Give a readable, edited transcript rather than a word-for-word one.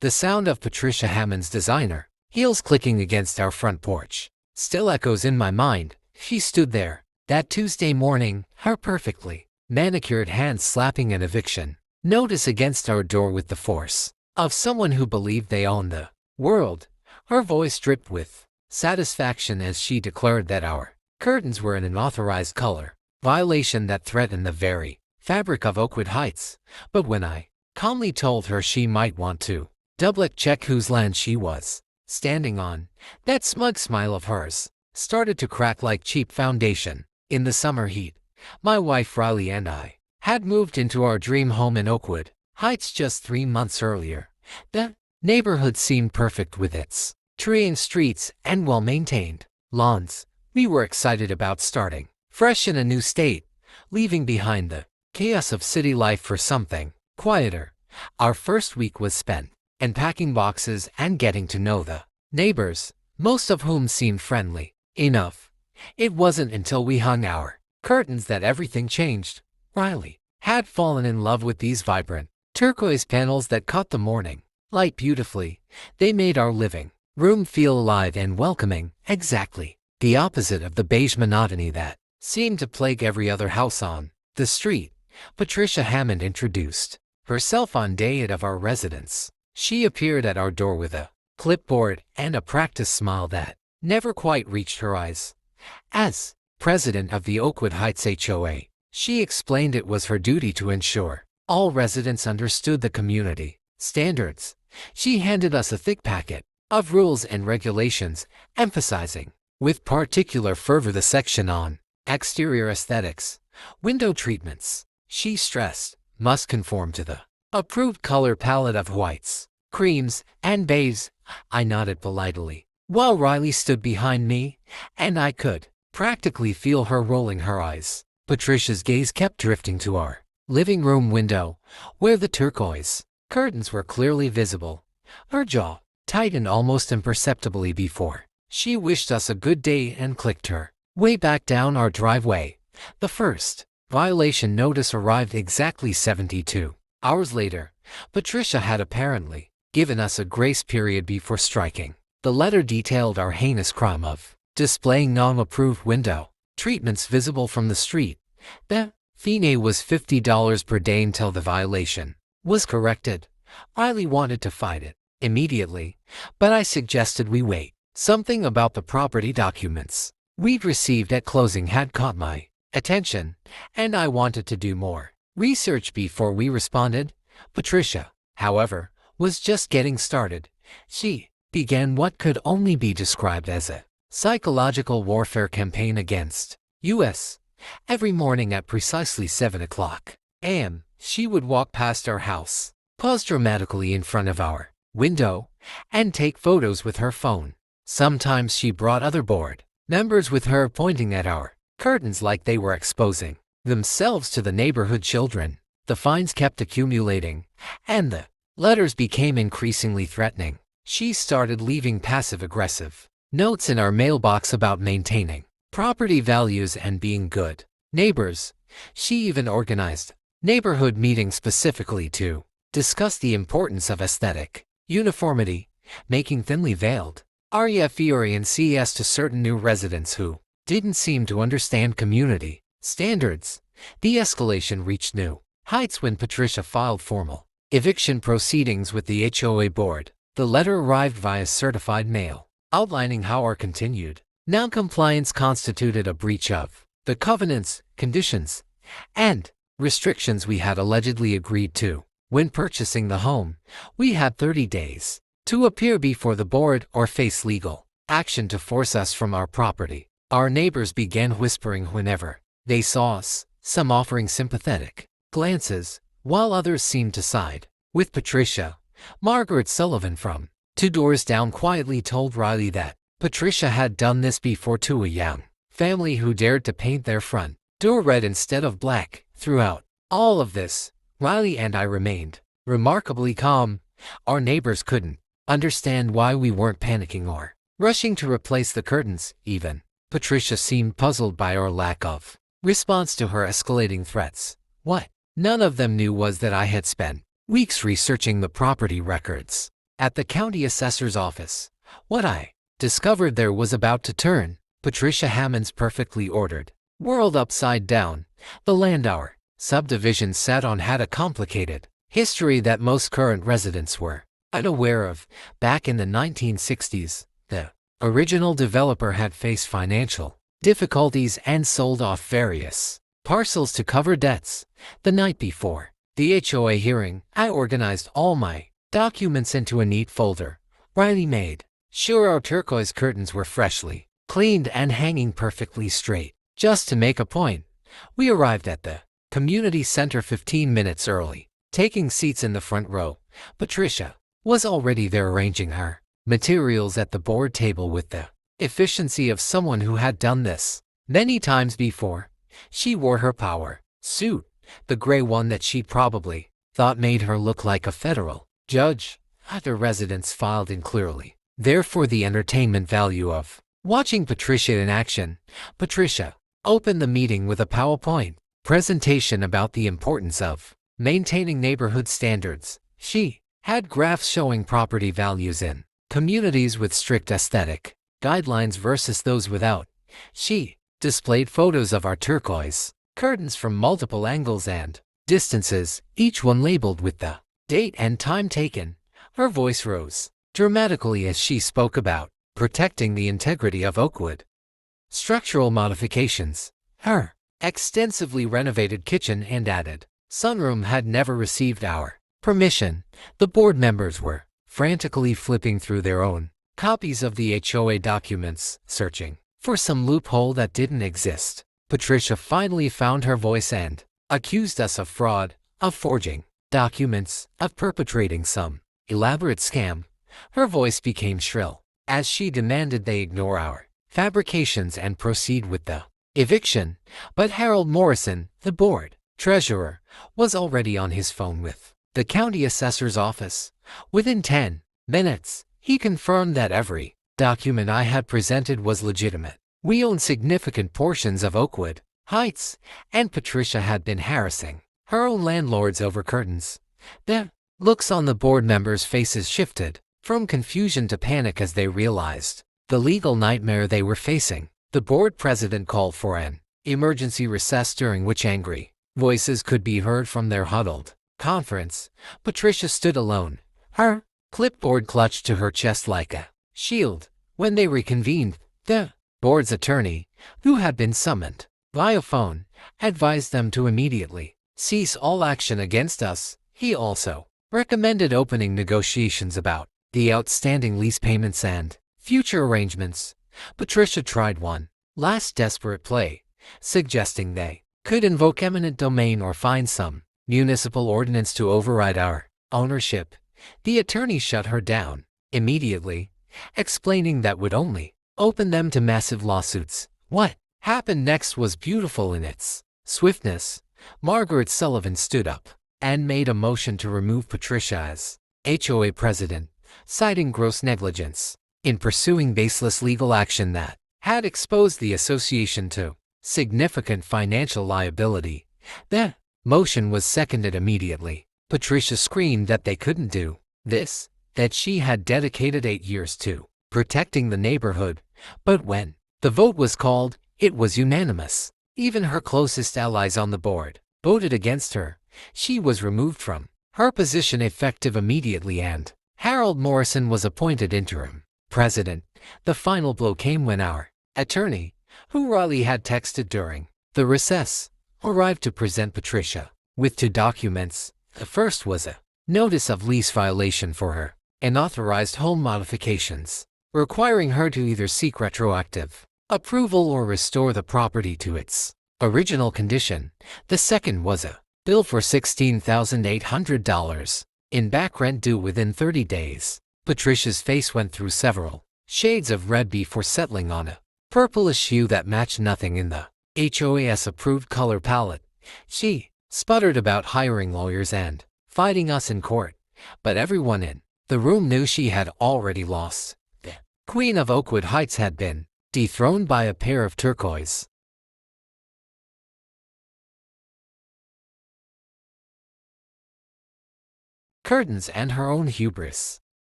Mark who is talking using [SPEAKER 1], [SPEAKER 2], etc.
[SPEAKER 1] The sound of Patricia Hammond's designer heels clicking against our front porch still echoes in my mind. She stood there that Tuesday morning, her perfectly manicured hands slapping an eviction notice against our door with the force of someone who believed they owned the world. Her voice dripped with satisfaction as she declared that our curtains were an unauthorized color violation that threatened the very fabric of Oakwood Heights. But when I calmly told her she might want to double-check whose land she was standing on, that smug smile of hers started to crack like cheap foundation. In the summer heat, my wife Riley and I had moved into our dream home in Oakwood Heights just 3 months earlier. The neighborhood seemed perfect with its treed streets and well-maintained lawns. We were excited about starting fresh in a new state, leaving behind the chaos of city life for something quieter. Our first week was spent unpacking boxes and getting to know the neighbors, most of whom seemed friendly enough. It wasn't until we hung our curtains that everything changed. Riley had fallen in love with these vibrant turquoise panels that caught the morning light beautifully. They made our living room feel alive and welcoming, exactly the opposite of the beige monotony that seemed to plague every other house on the street. Patricia Hammond introduced herself on day 8 of our residence. She appeared at our door with a clipboard and a practiced smile that never quite reached her eyes. As president of the Oakwood Heights HOA, she explained it was her duty to ensure all residents understood the community standards. She handed us a thick packet of rules and regulations, emphasizing with particular fervor the section on exterior aesthetics, window treatments. She stressed must conform to the approved color palette of whites, creams, and beiges. I nodded politely, while Riley stood behind me, and I could practically feel her rolling her eyes. Patricia's gaze kept drifting to our living room window, where the turquoise curtains were clearly visible. Her jaw tightened almost imperceptibly before she wished us a good day and clicked her way back down our driveway. The first violation notice arrived exactly 72 hours later. Patricia had apparently given us a grace period before striking. The letter detailed our heinous crime of displaying non-approved window treatments visible from the street. The fine was $50 per day until the violation was corrected. Riley wanted to fight it immediately, but I suggested we wait. Something about the property documents we'd received at closing had caught my attention, and I wanted to do more research before we responded. Patricia, however, was just getting started. She began what could only be described as a psychological warfare campaign against us. Every morning at precisely 7 o'clock a.m., she would walk past our house, pause dramatically in front of our window, and take photos with her phone. Sometimes she brought other board members with her, pointing at our curtains like they were exposing themselves to the neighborhood children. The fines kept accumulating, and the letters became increasingly threatening. She started leaving passive-aggressive notes in our mailbox about maintaining property values and being good neighbors. She even organized neighborhood meetings specifically to discuss the importance of aesthetic uniformity, making thinly veiled references to certain new residents who didn't seem to understand community standards. The escalation reached new heights when Patricia filed formal eviction proceedings with the HOA board. The letter arrived via certified mail, outlining how our continued non-compliance constituted a breach of the covenants, conditions, and restrictions we had allegedly agreed to. When purchasing the home, we had 30 days to appear before the board or face legal action to force us from our property. Our neighbors began whispering whenever they saw us, some offering sympathetic glances, while others seemed to side with Patricia. Margaret Sullivan from 2 doors down quietly told Riley that Patricia had done this before to a young family who dared to paint their front door red instead of black. Throughout all of this, Riley and I remained remarkably calm. Our neighbors couldn't understand why we weren't panicking or rushing to replace the curtains. Even Patricia seemed puzzled by our lack of response to her escalating threats. What none of them knew was that I had spent weeks researching the property records At the county assessor's office, what I discovered there was about to turn Patricia Hammond's perfectly ordered world upside down. The Landauer subdivision sat on had a complicated history that most current residents were unaware of. Back in the 1960s, the original developer had faced financial difficulties and sold off various parcels to cover debts. The night before the HOA hearing, I organized all my documents into a neat folder, ready-made. Sure, our turquoise curtains were freshly cleaned and hanging perfectly straight. Just to make a point, we arrived at the community center 15 minutes early. Taking seats in the front row, Patricia was already there arranging her materials at the board table with the efficiency of someone who had done this many times before. She wore her power suit, the gray one that she probably thought made her look like a federal judge. Other residents filed in clearly. Therefore, the entertainment value of watching Patricia in action. Patricia opened the meeting with a PowerPoint presentation about the importance of maintaining neighborhood standards. She had graphs showing property values in communities with strict aesthetic guidelines versus those without. She displayed photos of our turquoise curtains from multiple angles and distances, each one labeled with the date and time taken. Her voice rose dramatically as she spoke about protecting the integrity of Oakwood structural modifications. Her extensively renovated kitchen and added sunroom had never received our permission. The board members were frantically flipping through their own copies of the HOA documents, searching for some loophole that didn't exist. Patricia finally found her voice and accused us of fraud, of forging documents, of perpetrating some elaborate scam. Her voice became shrill as she demanded they ignore our fabrications and proceed with the eviction. But Harold Morrison, the board treasurer, was already on his phone with the county assessor's office. Within 10 minutes, he confirmed that every document I had presented was legitimate. We owned significant portions of Oakwood Heights, and Patricia had been harassing her own landlords over curtains. The looks on the board members' faces shifted from confusion to panic as they realized the legal nightmare they were facing. The board president called for an emergency recess, during which angry voices could be heard from their huddled conference. Patricia stood alone, her clipboard clutched to her chest like a shield. When they reconvened, the board's attorney, who had been summoned via phone, advised them to immediately cease all action against us. He also recommended opening negotiations about the outstanding lease payments and future arrangements. Patricia tried one last desperate play, suggesting they could invoke eminent domain or find some municipal ordinance to override our ownership. The attorney shut her down immediately, explaining that would only open them to massive lawsuits. What happened next was beautiful in its swiftness. Margaret Sullivan stood up and made a motion to remove Patricia as HOA president, citing gross negligence in pursuing baseless legal action that had exposed the association to significant financial liability. The motion was seconded immediately. Patricia screamed that they couldn't do this, that she had dedicated 8 years to protecting the neighborhood. But when the vote was called, it was unanimous. Even her closest allies on the board voted against her. She was removed from her position effective immediately, and Harold Morrison was appointed interim president. The final blow came when our attorney, who Riley had texted during the recess, arrived to present Patricia with 2 documents. The first was a notice of lease violation for her unauthorized home modifications, requiring her to either seek retroactive approval or restore the property to its original condition. The second was a bill for $16,800 in back rent due within 30 days. Patricia's face went through several shades of red before settling on a purplish hue that matched nothing in the HOA's approved color palette. She sputtered about hiring lawyers and fighting us in court, but everyone in the room knew she had already lost. The Queen of Oakwood Heights had been dethroned by a pair of turquoise curtains and her own hubris.